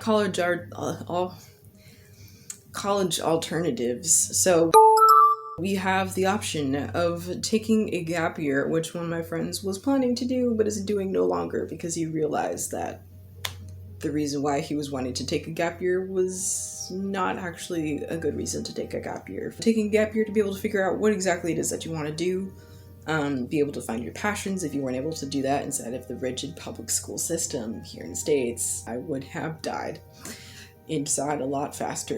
college alternatives. So we have the option of taking a gap year, which one of my friends was planning to do but is doing no longer because he realized that the reason why he was wanting to take a gap year was not actually a good reason to take a gap year. Taking a gap year to be able to figure out what exactly it is that you want to do, be able to find your passions. If you weren't able to do that inside of the rigid public school system here in the States, I would have died inside a lot faster.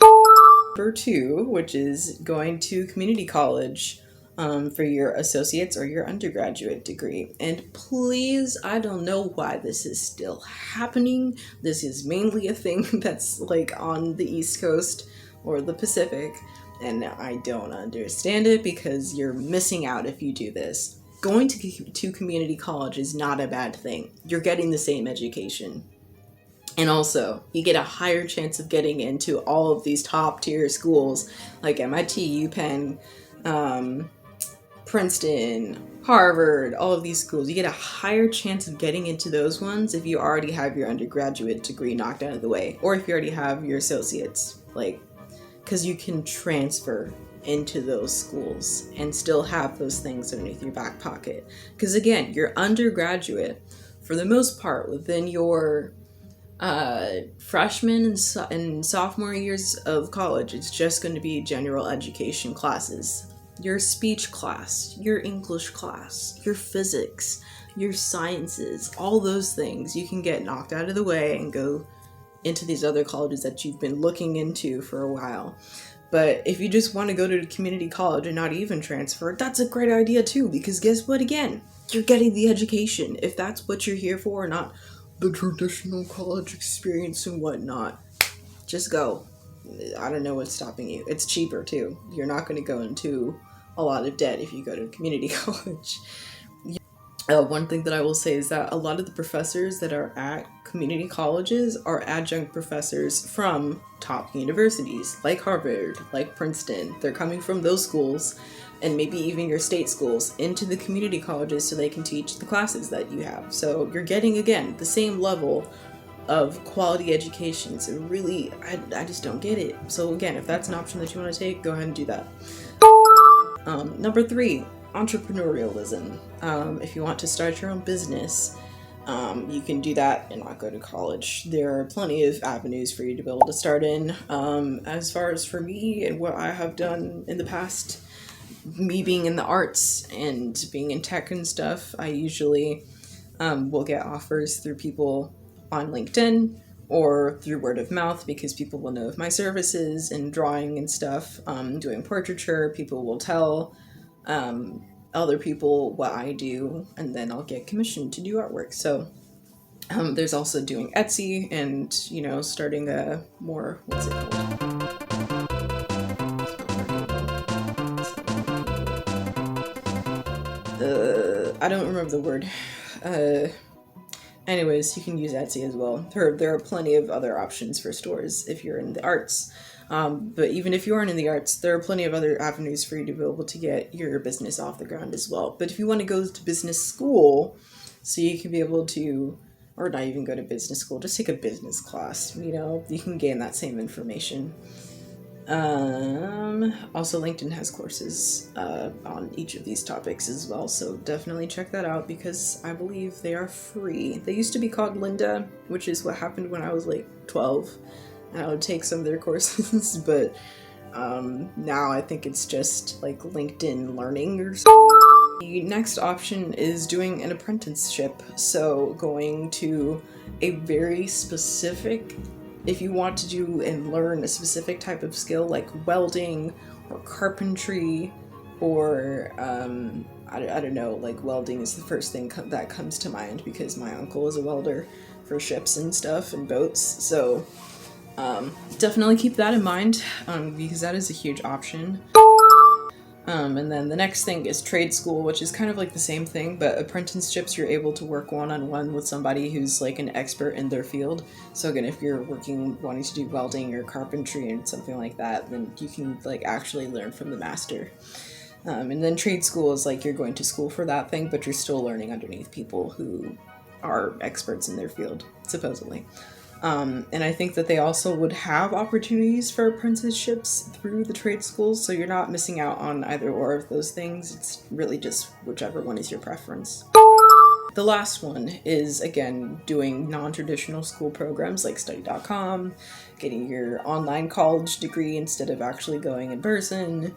Number 2, which is going to community college for your associate's or your undergraduate degree. And please, I don't know why this is still happening. This is mainly a thing that's like on the East Coast or the Pacific, and I don't understand it because you're missing out if you do this. Going to community college is not a bad thing. You're getting the same education. And also, you get a higher chance of getting into all of these top tier schools like MIT, UPenn, Princeton, Harvard, all of these schools. You get a higher chance of getting into those ones if you already have your undergraduate degree knocked out of the way, or if you already have your associates, because you can transfer into those schools and still have those things underneath your back pocket. Because again, your undergraduate, for the most part, within your freshman and sophomore years of college, it's just going to be general education classes. Your speech class, your English class, your physics, your sciences, all those things you can get knocked out of the way and go into these other colleges that you've been looking into for a while. But if you just want to go to community college and not even transfer, that's a great idea too, because guess what? Again, you're getting the education. If that's what you're here for, not the traditional college experience and whatnot, just go. I don't know what's stopping you. It's cheaper too. You're not going to go into a lot of debt if you go to community college. One thing that I will say is that a lot of the professors that are at community colleges are adjunct professors from top universities like Harvard, like Princeton. They're coming from those schools and maybe even your state schools into the community colleges so they can teach the classes that you have. So you're getting, again, the same level of quality education. So really, I just don't get it. So again, if that's an option that you want to take, go ahead and do that. Number 3, entrepreneurialism. If you want to start your own business, you can do that and not go to college. There are plenty of avenues for you to be able to start in. As far as for me and what I have done in the past, me being in the arts and being in tech and stuff, I usually will get offers through people on LinkedIn or through word of mouth because people will know of my services and drawing and stuff. Doing portraiture, people will tell other people what I do, and then I'll get commissioned to do artwork. So there's also doing Etsy and, starting a more, what's it called? I don't remember the word. Anyways, you can use Etsy as well. There are plenty of other options for stores if you're in the arts. But even if you aren't in the arts, there are plenty of other avenues for you to be able to get your business off the ground as well. But if you want to go to business school, so you can be able to, or not even go to business school, just take a business class, you can gain that same information. Also, LinkedIn has courses on each of these topics as well, so definitely check that out because I believe they are free. They used to be called Linda, which is what happened when I was 12, and I would take some of their courses, but now I think it's just LinkedIn Learning or something. The next option is doing an apprenticeship, so going to a very specific, if you want to do and learn a specific type of skill like welding or carpentry or I don't know, welding is the first thing that comes to mind because my uncle is a welder for ships and stuff and boats. So definitely keep that in mind because that is a huge option. And then the next thing is trade school, which is kind of the same thing, but apprenticeships, you're able to work one-on-one with somebody who's an expert in their field. So again, if you're wanting to do welding or carpentry and something like that, then you can actually learn from the master. And then trade school is you're going to school for that thing, but you're still learning underneath people who are experts in their field, supposedly. And I think that they also would have opportunities for apprenticeships through the trade schools, so you're not missing out on either or of those things. It's really just whichever one is your preference. The last one is, again, doing non-traditional school programs like study.com, getting your online college degree instead of actually going in person.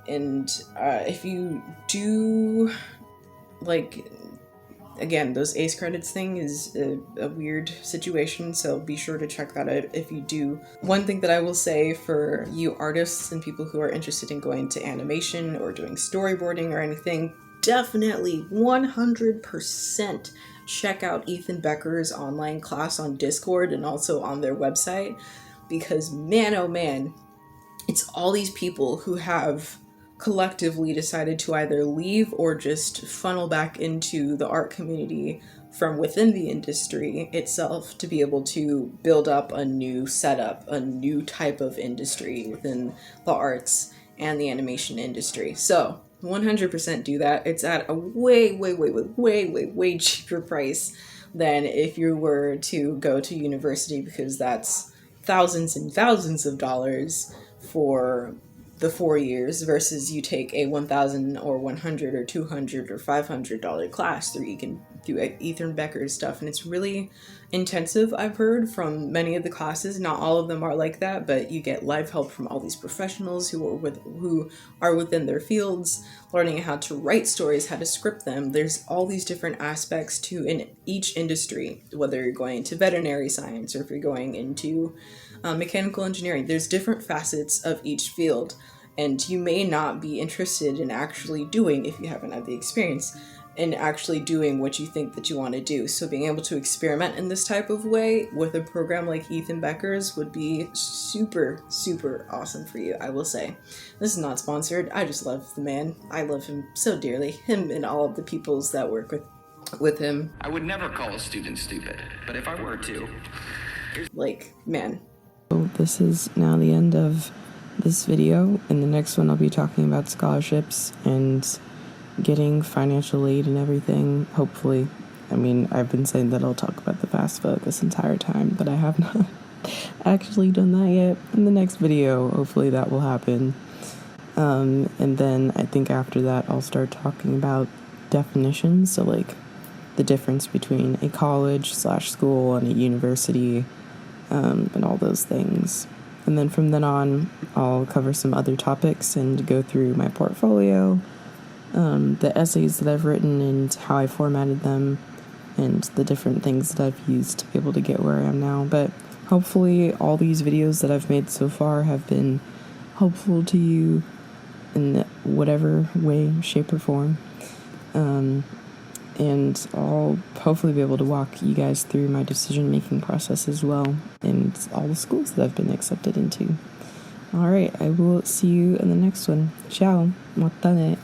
If you do, like, again, those ACE credits thing is a weird situation, so be sure to check that out if you do. One thing that I will say for you artists and people who are interested in going to animation or doing storyboarding or anything, definitely 100% check out Ethan Becker's online class on Discord and also on their website, because man, oh man, it's all these people who have collectively decided to either leave or just funnel back into the art community from within the industry itself to be able to build up a new setup, a new type of industry within the arts and the animation industry. So 100% do that. It's at a way cheaper price than if you were to go to university, because that's thousands and thousands of dollars for the 4 years versus you take a $1,000 or $100 or $200 or $500 class through Ethan Becker's stuff, and it's really intensive. I've heard from many of the classes. Not all of them are like that, but you get live help from all these professionals who are within their fields, learning how to write stories, how to script them. There's all these different aspects to in each industry, whether you're going into veterinary science or if you're going into mechanical engineering. There's different facets of each field, and you may not be interested in actually doing, if you haven't had the experience, in actually doing what you think that you want to do. So being able to experiment in this type of way with a program like Ethan Becker's would be super, super awesome for you, I will say. This is not sponsored. I just love the man. I love him so dearly. Him and all of the peoples that work with him. I would never call a student stupid, but if I were to... Like, man. So this is now the end of this video. In the next one I'll be talking about scholarships and getting financial aid and everything, hopefully. I mean, I've been saying that I'll talk about the FAFSA this entire time, but I have not actually done that yet. In the next video, hopefully that will happen. And then I think after that I'll start talking about definitions, so like the difference between a college/school and a university, and all those things. And then from then on, I'll cover some other topics and go through my portfolio, the essays that I've written and how I formatted them, and the different things that I've used to be able to get where I am now. But hopefully all these videos that I've made so far have been helpful to you in whatever way, shape, or form. And I'll hopefully be able to walk you guys through my decision-making process as well, and all the schools that I've been accepted into. Alright, I will see you in the next one. Ciao. Matane.